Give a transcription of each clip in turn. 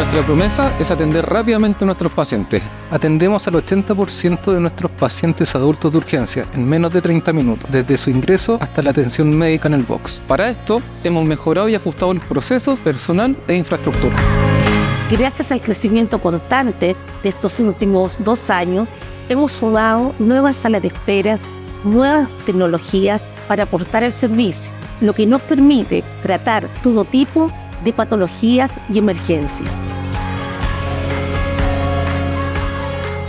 Nuestra promesa es atender rápidamente a nuestros pacientes. Atendemos al 80% de nuestros pacientes adultos de urgencia en menos de 30 minutos, desde su ingreso hasta la atención médica en el box. Para esto, hemos mejorado y ajustado los procesos, personal e infraestructura. Gracias al crecimiento constante de estos últimos 2 años, hemos sumado nuevas salas de espera, nuevas tecnologías para aportar el servicio, lo que nos permite tratar todo tipo de patologías y emergencias.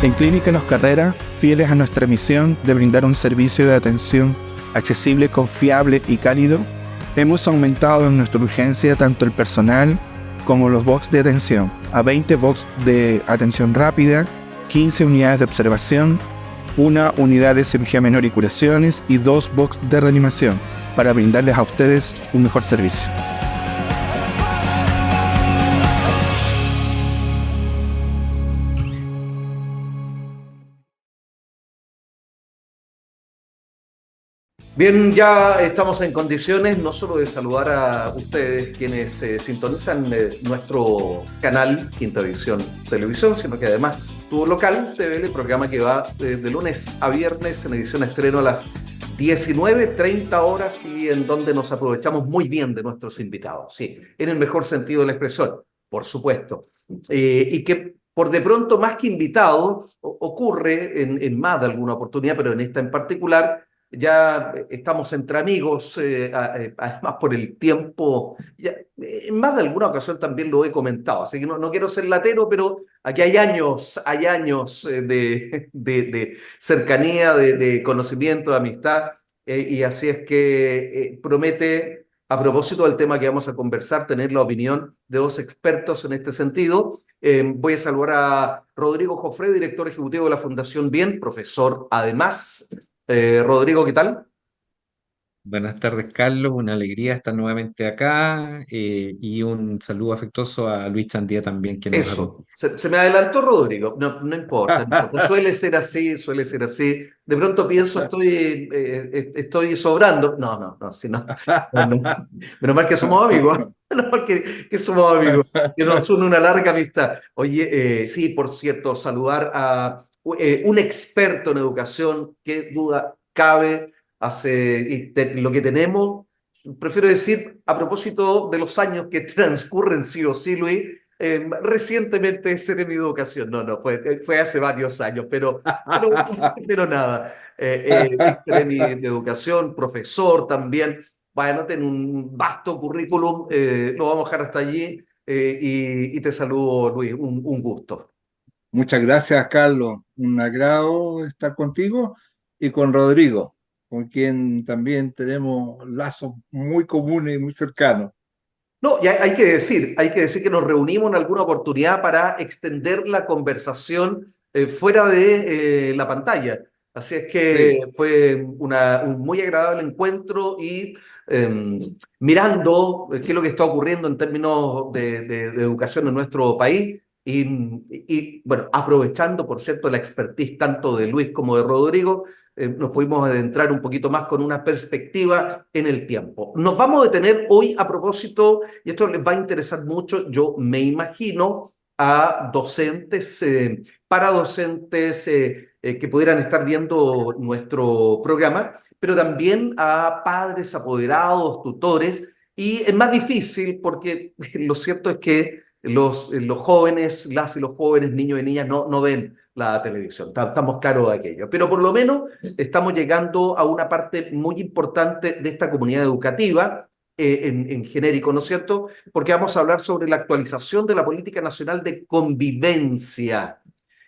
En Clínica Nos Carrera, fieles a nuestra misión de brindar un servicio de atención accesible, confiable y cálido, hemos aumentado en nuestra urgencia tanto el personal como los box de atención, a 20 box de atención rápida, 15 unidades de observación, 1 unidad de cirugía menor y curaciones y 2 box de reanimación, para brindarles a ustedes un mejor servicio. Bien, ya estamos en condiciones no solo de saludar a ustedes quienes sintonizan nuestro canal Quinta Visión Televisión, sino que además tu local TVL, programa que va de lunes a viernes en edición estreno a las 19:30 horas y en donde nos aprovechamos muy bien de nuestros invitados, sí, en el mejor sentido de la expresión, por supuesto. Y que por de pronto, más que invitados, ocurre en más de alguna oportunidad, pero en esta en particular, ya estamos entre amigos, además por el tiempo, ya, en más de alguna ocasión también lo he comentado, así que no quiero ser latero, pero aquí hay años de cercanía, de conocimiento, de amistad, y así es que promete, a propósito del tema que vamos a conversar, tener la opinión de 2 expertos en este sentido. Voy a saludar a Rodrigo Jofré, director ejecutivo de la Fundación Bien, profesor además. Rodrigo, ¿qué tal? Buenas tardes, Carlos. Una alegría estar nuevamente acá y un saludo afectuoso a Luis Chandía también, que nos Eso, acompaña. se me adelantó Rodrigo, no importa, no importa. Suele ser así, suele ser así. De pronto pienso, estoy sobrando. No, si no, no. Menos mal que somos amigos, menos mal que somos amigos, que nos une una larga amistad. Oye, sí, por cierto, saludar a un experto en educación, qué duda cabe, lo que tenemos. Prefiero decir, a propósito de los años que transcurren sí o sí, Luis, recientemente Seremi de Educación, fue hace varios años, pero nada, Seremi de Educación, profesor también, bueno, tiene un vasto currículum, lo vamos a dejar hasta allí, y te saludo, Luis, un gusto. Muchas gracias, Carlos. Un agrado estar contigo y con Rodrigo, con quien también tenemos lazos muy comunes y muy cercanos. No, y hay que decir que nos reunimos en alguna oportunidad para extender la conversación fuera de la pantalla. Así es que Sí, fue un muy agradable encuentro y mirando qué es lo que está ocurriendo en términos de educación en nuestro país bueno, aprovechando, por cierto, la expertise tanto de Luis como de Rodrigo, nos pudimos adentrar un poquito más con una perspectiva en el tiempo. Nos vamos a detener hoy a propósito, y esto les va a interesar mucho, yo me imagino, a docentes, para docentes que pudieran estar viendo nuestro programa, pero también a padres, apoderados, tutores, y es más difícil porque lo cierto es que los jóvenes, las y los jóvenes, niños y niñas no ven la televisión, estamos claros de aquello, pero por lo menos estamos llegando a una parte muy importante de esta comunidad educativa, en genérico, ¿no es cierto? Porque vamos a hablar sobre la actualización de la Política Nacional de Convivencia.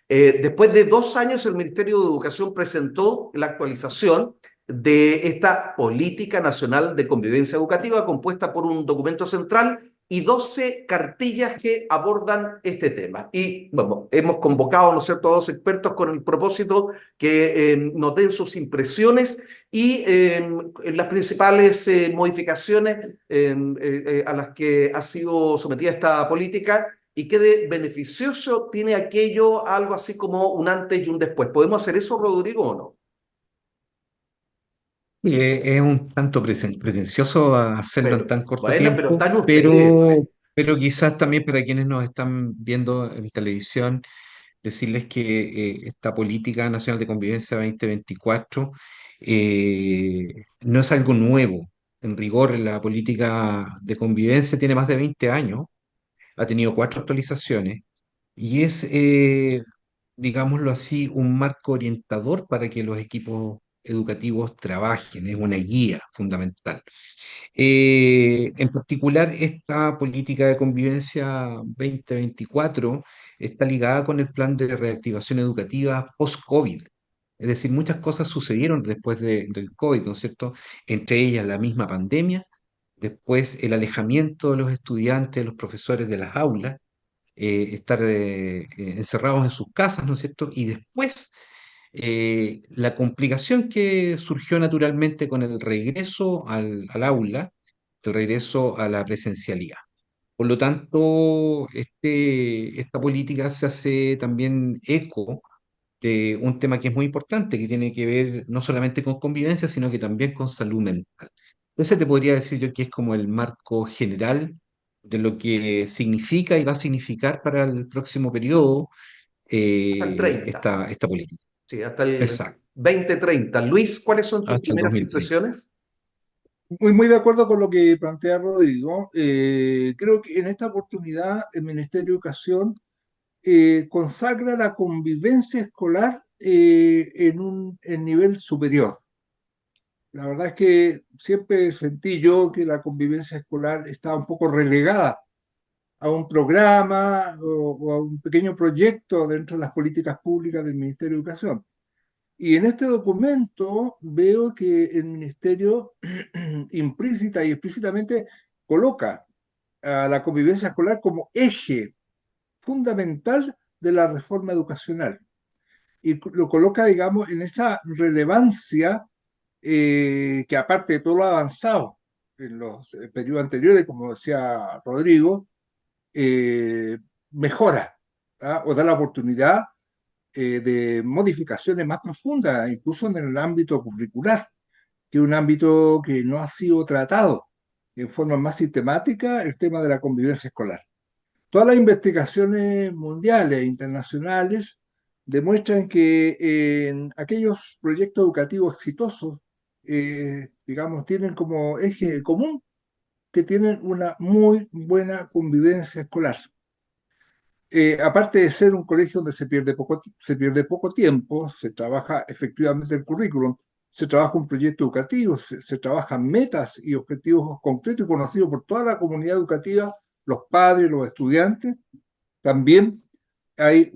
Después de 2 años, el Ministerio de Educación presentó la actualización de esta Política Nacional de Convivencia Educativa, compuesta por un documento central y 12 cartillas que abordan este tema. Y bueno, hemos convocado, ¿no es cierto?, a 2 expertos con el propósito que nos den sus impresiones y las principales modificaciones a las que ha sido sometida esta política y qué de beneficioso tiene aquello, algo así como un antes y un después. ¿Podemos hacer eso, Rodrigo, o no? Es un tanto pretencioso hacerlo en tan corto Bueno, pero tiempo, están ustedes, pero pues. Pero quizás también para quienes nos están viendo en televisión, decirles que esta Política Nacional de Convivencia 2024 no es algo nuevo. En rigor, la política de convivencia tiene más de 20 años, ha tenido 4 actualizaciones y es, digámoslo así, un marco orientador para que los equipos educativos trabajen, es una guía fundamental. En particular, esta política de convivencia 2024 está ligada con el plan de reactivación educativa post-COVID. Es decir, muchas cosas sucedieron después del COVID, ¿no es cierto? Entre ellas la misma pandemia, después el alejamiento de los estudiantes, de los profesores de las aulas, estar encerrados en sus casas, ¿no es cierto? Y después la complicación que surgió naturalmente con el regreso al aula, el regreso a la presencialidad. Por lo tanto, esta política se hace también eco de un tema que es muy importante, que tiene que ver no solamente con convivencia, sino que también con salud mental. Ese te podría decir yo que es como el marco general de lo que significa y va a significar para el próximo periodo Hasta el 30, esta política. sí, hasta el Exacto, 2030. Luis, ¿cuáles son tus hasta el primeras 2030. impresiones? Muy de acuerdo con lo que plantea Rodrigo. Creo que en esta oportunidad el Ministerio de Educación consagra la convivencia escolar en nivel superior. La verdad es que siempre sentí yo que la convivencia escolar estaba un poco relegada a un programa o a un pequeño proyecto dentro de las políticas públicas del Ministerio de Educación. Y en este documento veo que el Ministerio implícita y explícitamente coloca a la convivencia escolar como eje fundamental de la reforma educacional y lo coloca, digamos, en esa relevancia que aparte de todo lo avanzado en los periodos anteriores, como decía Rodrigo, eh, mejora, ¿ah? O da la oportunidad de modificaciones más profundas, incluso en el ámbito curricular, que es un ámbito que no ha sido tratado en forma más sistemática, el tema de la convivencia escolar. Todas las investigaciones mundiales e internacionales demuestran que en aquellos proyectos educativos exitosos, digamos, tienen como eje común que tienen una muy buena convivencia escolar. Aparte de ser un colegio donde se pierde poco tiempo, se trabaja efectivamente el currículum, se trabaja un proyecto educativo, se trabajan metas y objetivos concretos y conocidos por toda la comunidad educativa, los padres, los estudiantes. También hay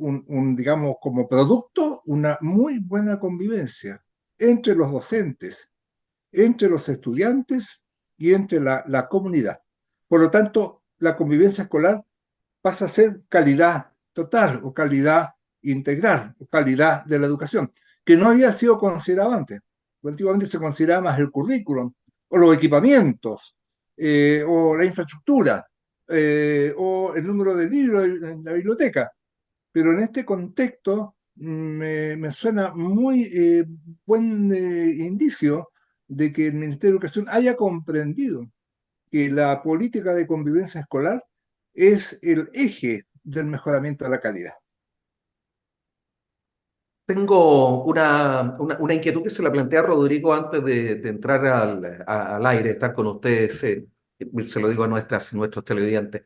digamos, como producto, una muy buena convivencia entre los docentes, entre los estudiantes y entre la comunidad. Por lo tanto, la convivencia escolar pasa a ser calidad total o calidad integral o calidad de la educación, que no había sido considerado antes. Antiguamente se consideraba más el currículum o los equipamientos o la infraestructura o el número de libros en la biblioteca. Pero en este contexto me suena muy buen indicio de que el Ministerio de Educación haya comprendido que la política de convivencia escolar es el eje del mejoramiento de la calidad. Tengo una inquietud que se la plantea Rodrigo antes de entrar al aire, estar con ustedes, se lo digo a nuestros televidentes.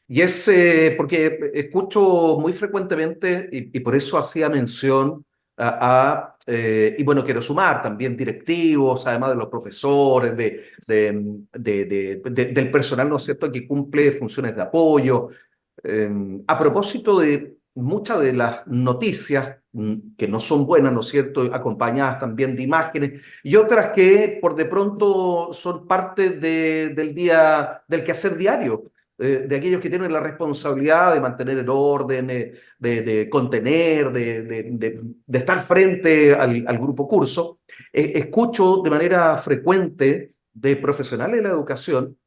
Y es porque escucho muy frecuentemente, y por eso hacía mención y bueno, quiero sumar también directivos, además de los profesores, del personal, ¿no es cierto?, que cumple funciones de apoyo. A propósito de muchas de las noticias que no son buenas, ¿no es cierto?, acompañadas también de imágenes, y otras que por de pronto son parte del día, del quehacer diario, de aquellos que tienen la responsabilidad de mantener el orden, de contener, de estar frente al grupo curso. Escucho de manera frecuente de profesionales de la educación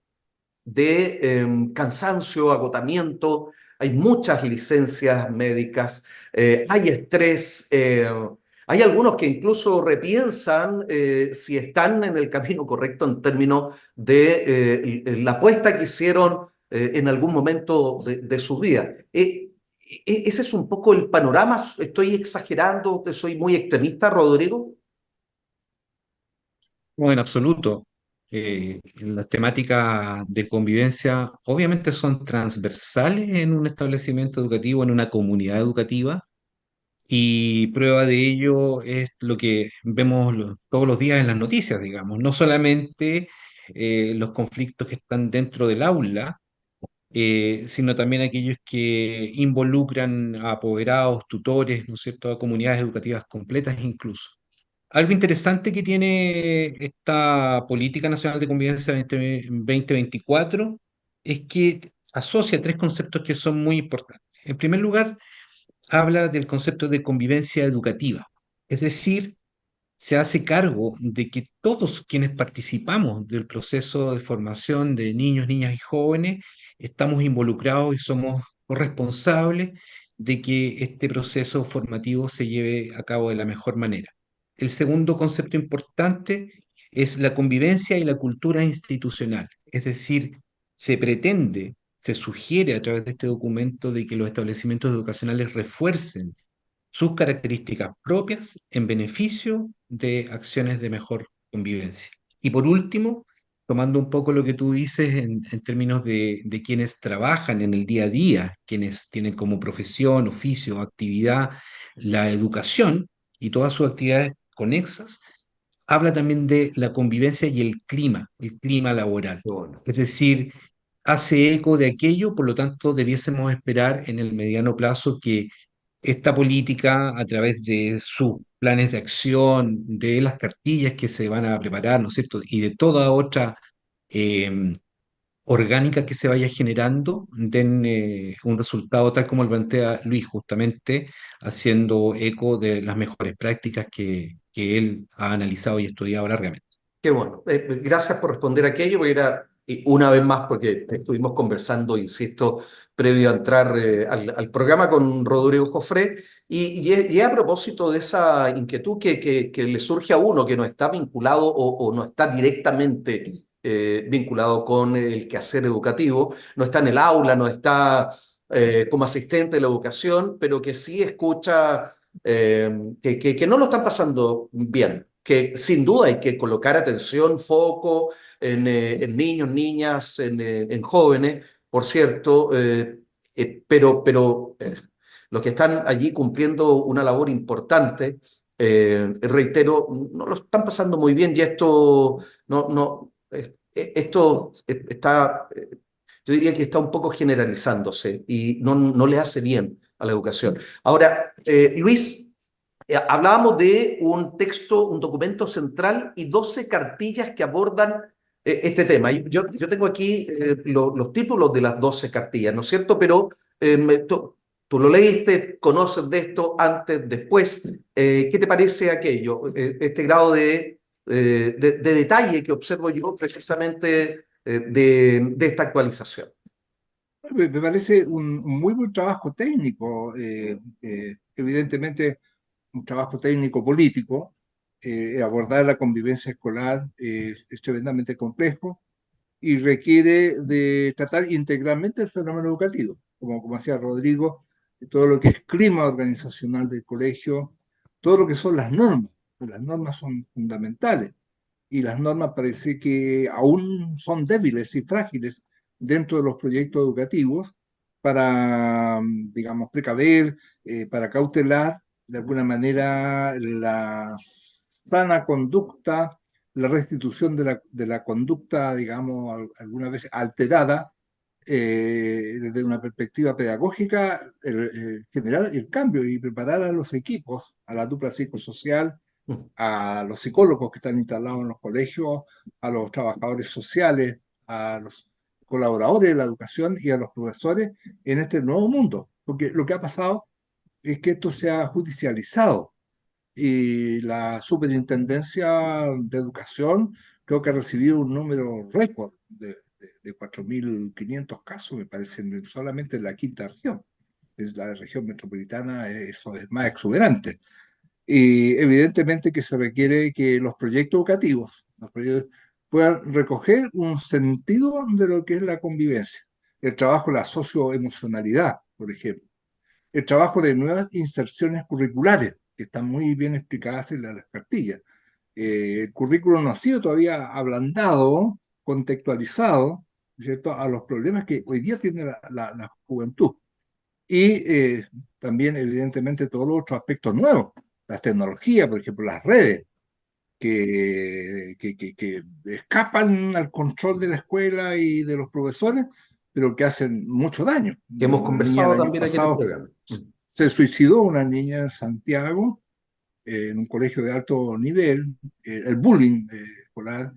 de cansancio, agotamiento, hay muchas licencias médicas, hay estrés, hay algunos que incluso repiensan si están en el camino correcto en términos de la apuesta que hicieron en algún momento de su vida. Ese es un poco el panorama. ¿Estoy exagerando? ¿Soy muy extremista, Rodrigo? No, en absoluto. Las temáticas de convivencia obviamente son transversales en un establecimiento educativo, en una comunidad educativa, y prueba de ello es lo que vemos todos los días en las noticias, digamos. No solamente los conflictos que están dentro del aula, sino también aquellos que involucran a apoderados, tutores, ¿no es cierto?, a comunidades educativas completas incluso. Algo interesante que tiene esta Política Nacional de Convivencia 2024 es que asocia tres conceptos que son muy importantes. En primer lugar, habla del concepto de convivencia educativa, es decir, se hace cargo de que todos quienes participamos del proceso de formación de niños, niñas y jóvenes estamos involucrados y somos corresponsables de que este proceso formativo se lleve a cabo de la mejor manera. El segundo concepto importante es la convivencia y la cultura institucional, es decir, se pretende, se sugiere a través de este documento de que los establecimientos educacionales refuercen sus características propias en beneficio de acciones de mejor convivencia. Y por último, tomando un poco lo que tú dices en términos de quienes trabajan en el día a día, quienes tienen como profesión, oficio, actividad la educación y todas sus actividades conexas, habla también de la convivencia y el clima laboral. Bueno, Es decir, hace eco de aquello, por lo tanto, debiésemos esperar en el mediano plazo que esta política, a través de sus planes de acción, de las cartillas que se van a preparar, ¿no es cierto? Y de toda otra eh, orgánica que se vaya generando, den un resultado tal como lo plantea Luis, justamente haciendo eco de las mejores prácticas que él ha analizado y estudiado largamente. qué bueno. Gracias por responder aquello, porque era, y una vez más, porque estuvimos conversando, insisto, previo a entrar al programa con Rodrigo Jofré, y a propósito de esa inquietud que le surge a uno que no está vinculado o no está directamente vinculado con el quehacer educativo, no está en el aula, no está como asistente de la educación, pero que sí escucha que no lo están pasando bien, que sin duda hay que colocar atención, foco en niños, niñas, en jóvenes, por cierto, pero los que están allí cumpliendo una labor importante, reitero, no lo están pasando muy bien y esto está, yo diría que está un poco generalizándose y no le hace bien a la educación. Ahora, Luis, hablábamos de un texto, un documento central y 12 cartillas que abordan este tema. Yo tengo aquí los títulos de las 12 cartillas, ¿no es cierto? Pero tú lo leíste, conoces de esto antes, después. ¿Qué te parece aquello? Este grado de detalle que observo yo precisamente de esta actualización. Me parece un muy buen trabajo técnico, evidentemente un trabajo técnico político. Abordar la convivencia escolar es tremendamente complejo y requiere de tratar integralmente el fenómeno educativo, como hacía Rodrigo, todo lo que es clima organizacional del colegio, todo lo que son las normas. Las normas son fundamentales y las normas parece que aún son débiles y frágiles dentro de los proyectos educativos para, digamos, precaver, para cautelar de alguna manera la sana conducta, la restitución de la conducta, digamos, alguna vez alterada, desde una perspectiva pedagógica, generar el cambio y preparar a los equipos, a la dupla psicosocial, a los psicólogos que están instalados en los colegios, a los trabajadores sociales, a los colaboradores de la educación y a los profesores en este nuevo mundo. Porque lo que ha pasado es que esto se ha judicializado y la Superintendencia de Educación creo que ha recibido un número récord de 4.500 casos, me parece, solamente en la quinta región. Es la región metropolitana, eso es más exuberante. Y evidentemente que se requiere que los proyectos educativos puedan recoger un sentido de lo que es la convivencia. el trabajo de la socioemocionalidad, por ejemplo, el trabajo de nuevas inserciones curriculares, que están muy bien explicadas en las cartillas. El currículo no ha sido todavía ablandado, contextualizado, ¿cierto?, a los problemas que hoy día tiene la juventud. Y también, evidentemente, todos los otros aspectos nuevos, las tecnologías, por ejemplo, las redes, que escapan al control de la escuela y de los profesores, pero que hacen mucho daño. Que hemos Una niña el conversado año también aquí en el pasado programa. se suicidó, una niña en Santiago, en un colegio de alto nivel. El bullying escolar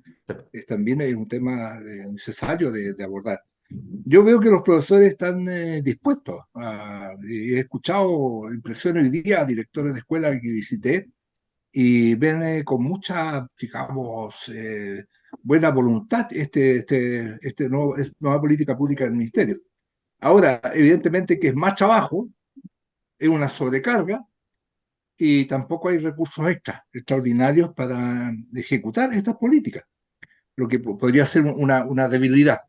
también es un tema necesario de abordar. Yo veo que los profesores están dispuestos. He escuchado impresiones hoy día a directores de escuela que visité y ven con mucha, digamos, buena voluntad nueva política pública del ministerio. Ahora, evidentemente que es más trabajo, es una sobrecarga y tampoco hay recursos extraordinarios para ejecutar estas políticas, lo que podría ser una debilidad.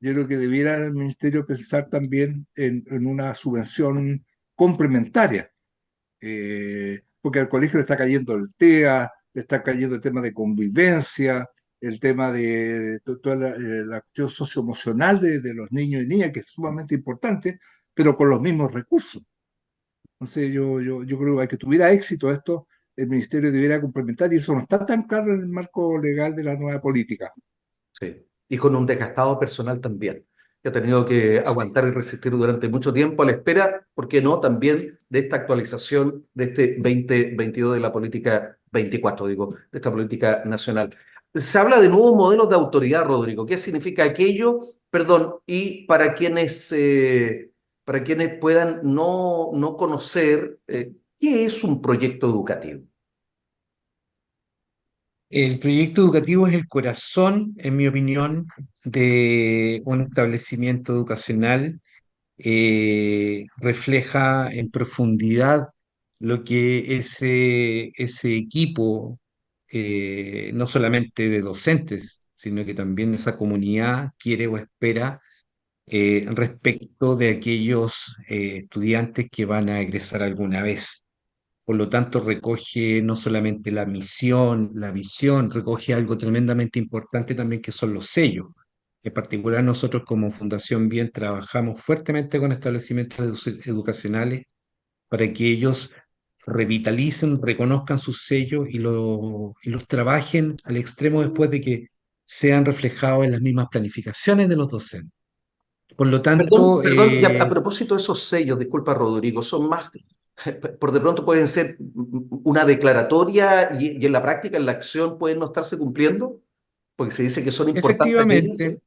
Yo creo que debiera el ministerio pensar también en una subvención complementaria, porque al colegio le está cayendo el TEA, le está cayendo el tema de convivencia, el tema de toda la cuestión socioemocional de los niños y niñas, que es sumamente importante, pero con los mismos recursos. Entonces yo creo que para que tuviera éxito esto, el ministerio debiera complementar, y eso no está tan claro en el marco legal de la nueva política. Sí. Y con un desgastado personal también, que ha tenido que Sí. aguantar y resistir durante mucho tiempo a la espera, ¿por qué no?, también de esta actualización de este 2022 de la política 24, digo, de esta política nacional. Se habla de nuevos modelos de autoridad, Rodrigo. ¿Qué significa aquello? Perdón, y para quienes puedan no conocer, ¿qué es un proyecto educativo? El proyecto educativo es el corazón, en mi opinión, de un establecimiento educacional. Refleja en profundidad lo que ese equipo, no solamente de docentes, sino que también esa comunidad quiere o espera respecto de aquellos estudiantes que van a egresar alguna vez. Por lo tanto, recoge no solamente la misión, la visión, recoge algo tremendamente importante también que son los sellos. En particular, nosotros como Fundación Bien trabajamos fuertemente con establecimientos educacionales para que ellos revitalicen, reconozcan sus sellos y los trabajen al extremo después de que sean reflejados en las mismas planificaciones de los docentes. Por lo Perdón, tanto, perdón, y a propósito de esos sellos, disculpa Rodrigo, son más, por de pronto pueden ser una declaratoria y en la práctica, en la acción, pueden no estarse cumpliendo, porque se dice que son importantes aquellos, efectivamente, ¿sí?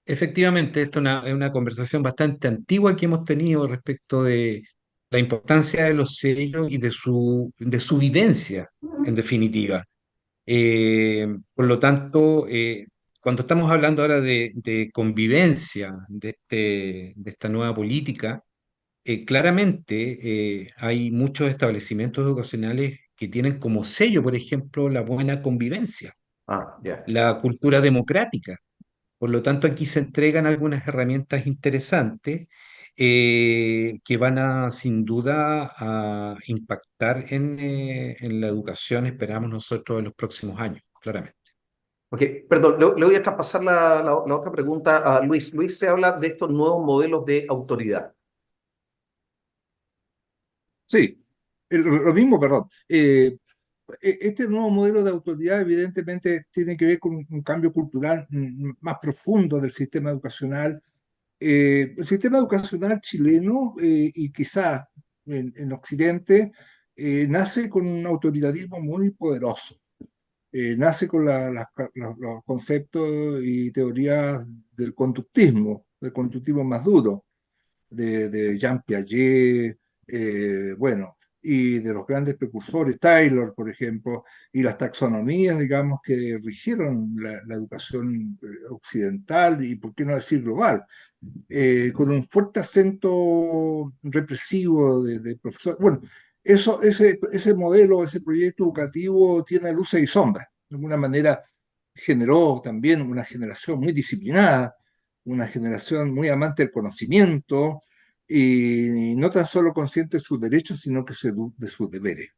efectivamente, esto es una conversación bastante antigua que hemos tenido respecto de la importancia de los sellos y de su vivencia, en definitiva. Por lo tanto, cuando estamos hablando ahora de convivencia de esta nueva política, claramente hay muchos establecimientos educacionales que tienen como sello, por ejemplo, la buena convivencia, Ah, ya. la cultura democrática. Por lo tanto, aquí se entregan algunas herramientas interesantes que van a, sin duda, a impactar en la educación, esperamos nosotros, en los próximos años, claramente. Ok, perdón, le voy a traspasar la otra pregunta a Luis. Luis, se habla de estos nuevos modelos de autoridad. Sí, lo mismo, perdón. Este nuevo modelo de autoridad evidentemente tiene que ver con un cambio cultural más profundo del sistema educacional. El sistema educacional chileno y quizá en Occidente nace con un autoritarismo muy poderoso. Nace con los conceptos y teorías del conductismo más duro de Jean Piaget, bueno, y de los grandes precursores, Taylor, por ejemplo, y las taxonomías, digamos, que rigieron la educación occidental y, por qué no decir, global, con un fuerte acento represivo de profesores. Bueno, ese modelo, ese proyecto educativo tiene luces y sombras. De alguna manera generó también una generación muy disciplinada, una generación muy amante del conocimiento y no tan solo consciente de sus derechos, sino que de sus deberes.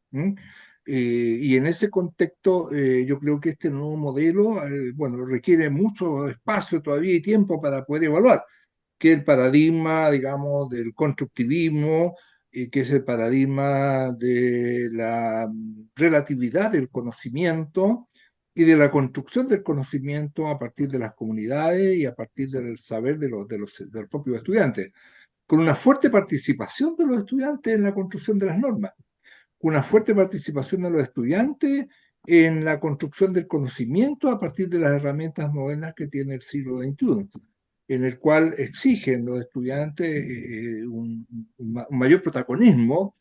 Y en ese contexto, yo creo que este nuevo modelo, bueno, requiere mucho espacio todavía y tiempo para poder evaluar, que el paradigma, digamos, del constructivismo, que es el paradigma de la relatividad del conocimiento y de la construcción del conocimiento a partir de las comunidades y a partir del saber de los propios estudiantes, con una fuerte participación de los estudiantes en la construcción de las normas, con una fuerte participación de los estudiantes en la construcción del conocimiento a partir de las herramientas modernas que tiene el siglo XXI, en el cual exigen los estudiantes un mayor protagonismo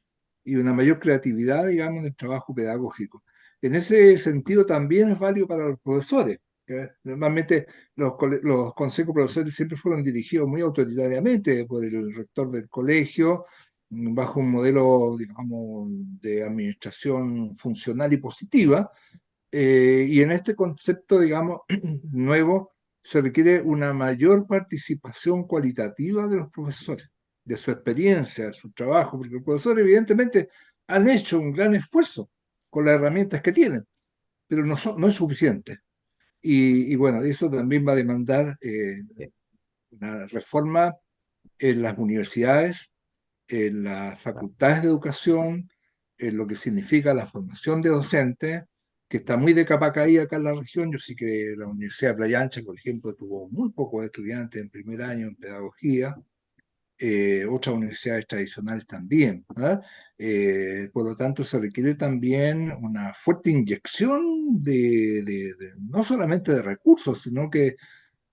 y una mayor creatividad, digamos, en el trabajo pedagógico. En ese sentido también es válido para los profesores. Normalmente los consejos profesores siempre fueron dirigidos muy autoritariamente por el rector del colegio, bajo un modelo, digamos, de administración funcional y positiva, y en este concepto, digamos, nuevo, se requiere una mayor participación cualitativa de los profesores, de su experiencia, de su trabajo, porque los profesores evidentemente han hecho un gran esfuerzo con las herramientas que tienen, pero no es suficiente. Y bueno, eso también va a demandar una reforma en las universidades, en las facultades de educación, en lo que significa la formación de docentes, que está muy de capa caída acá en la región. Yo sí que la Universidad de Playa Ancha, por ejemplo, tuvo muy pocos estudiantes en primer año en pedagogía, otras universidades tradicionales también, ¿ah? Por lo tanto, se requiere también una fuerte inyección no solamente de recursos, sino que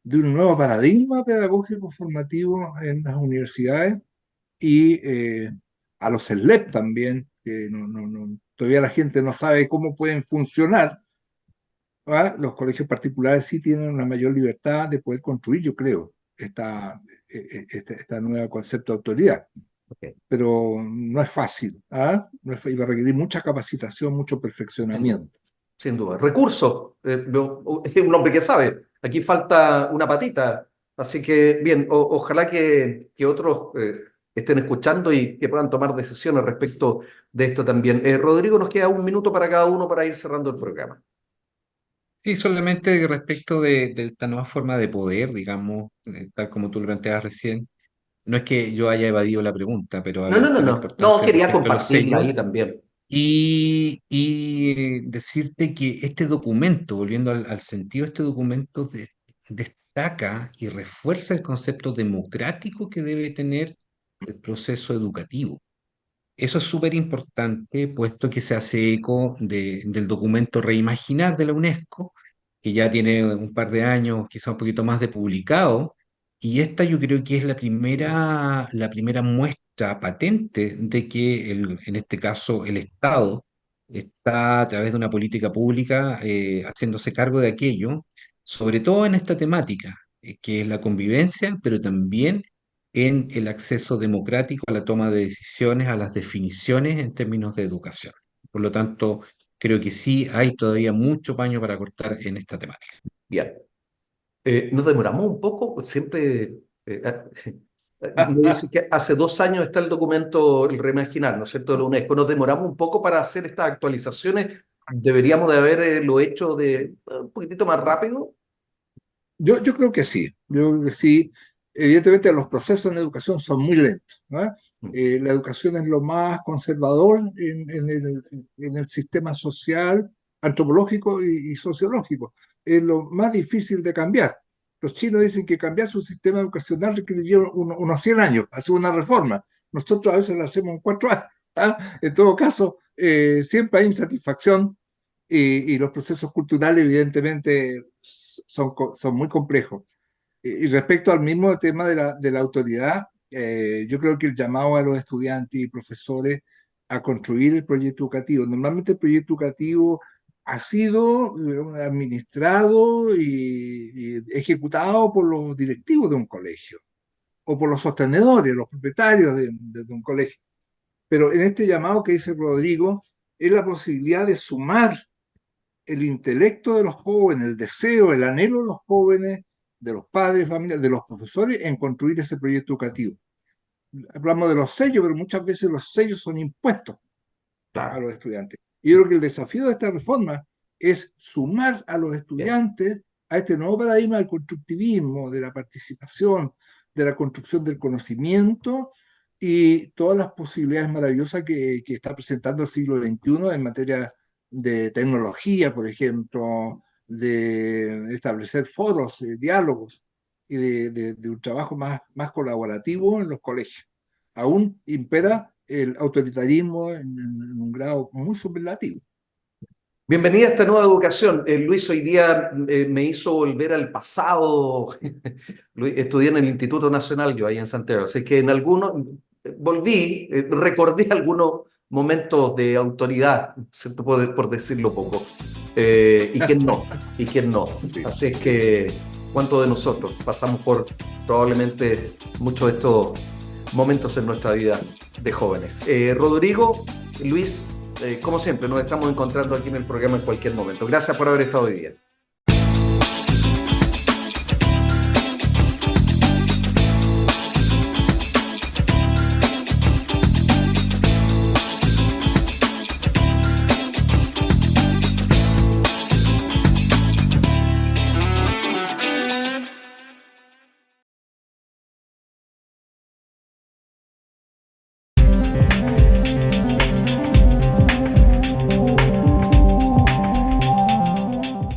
de un nuevo paradigma pedagógico formativo en las universidades y a los SLEP también, que todavía la gente no sabe cómo pueden funcionar. ¿Ah? Los colegios particulares sí tienen una mayor libertad de poder construir, yo creo, esta nueva concepto de autoridad. Ok. Pero no es fácil, ¿ah? Y va a requerir mucha capacitación, mucho perfeccionamiento. Sin duda. Recursos. Es un hombre que sabe. Aquí falta una patita. Así que, bien, ojalá que otros estén escuchando y que puedan tomar decisiones respecto de esto también. Rodrigo, nos queda un minuto para cada uno para ir cerrando el programa. Sí, solamente respecto de esta nueva forma de poder, digamos, tal como tú lo planteabas recién, no es que yo haya evadido la pregunta, pero No, había no, un no, tema no. No, importante quería respecto a los compartirla sellos ahí también. y decirte que este documento, volviendo al sentido, este documento destaca y refuerza el concepto democrático que debe tener el proceso educativo. Eso es súper importante, puesto que se hace eco del documento Reimaginar de la UNESCO, que ya tiene un par de años, quizá un poquito más de publicado, y esta yo creo que es la primera muestra patente de que, en este caso, el Estado está a través de una política pública haciéndose cargo de aquello, sobre todo en esta temática, que es la convivencia, pero también en el acceso democrático a la toma de decisiones, a las definiciones en términos de educación. Por lo tanto, creo que sí hay todavía mucho paño para cortar en esta temática. Bien. Nos demoramos un poco, siempre me dice que hace 2 años está el documento, el Reimaginar, ¿no es cierto?, de la UNESCO. Nos demoramos un poco para hacer estas actualizaciones. Deberíamos de haberlo hecho un poquitito más rápido. Yo creo que sí, yo creo que sí. Evidentemente los procesos en educación son muy lentos, ¿ah? La educación es lo más conservador en el sistema social, antropológico y sociológico. Es lo más difícil de cambiar. Los chinos dicen que cambiar su sistema educacional requirió unos 100 años, hacer una reforma. Nosotros a veces la hacemos en 4 años, ¿ah? En todo caso, siempre hay insatisfacción y los procesos culturales evidentemente son muy complejos. Y respecto al mismo tema de la autoridad, yo creo que el llamado a los estudiantes y profesores a construir el proyecto educativo. Normalmente el proyecto educativo ha sido administrado y ejecutado por los directivos de un colegio o por los sostenedores, los propietarios de un colegio. Pero en este llamado que dice Rodrigo, es la posibilidad de sumar el intelecto de los jóvenes, el deseo, el anhelo de los jóvenes de los padres, familias, de los profesores en construir ese proyecto educativo. Hablamos de los sellos, pero muchas veces los sellos son impuestos a los estudiantes. Y yo creo que el desafío de esta reforma es sumar a los estudiantes a este nuevo paradigma del constructivismo, de la participación, de la construcción del conocimiento y todas las posibilidades maravillosas que está presentando el siglo XXI en materia de tecnología, por ejemplo, de establecer foros, diálogos y de un trabajo más colaborativo en los colegios. Aún impera el autoritarismo en un grado muy superlativo. Bienvenida a esta nueva educación. Luis, hoy día me hizo volver al pasado. Estudié en el Instituto Nacional, yo ahí en Santiago, así que en algunos volví, recordé algunos momentos de autoridad, ¿cierto? Por decirlo poco. Y quién no, y quién no. Sí. Así es que, ¿cuántos de nosotros pasamos por probablemente muchos de estos momentos en nuestra vida de jóvenes? Rodrigo, Luis, como siempre, nos estamos encontrando aquí en el programa en cualquier momento. Gracias por haber estado hoy día.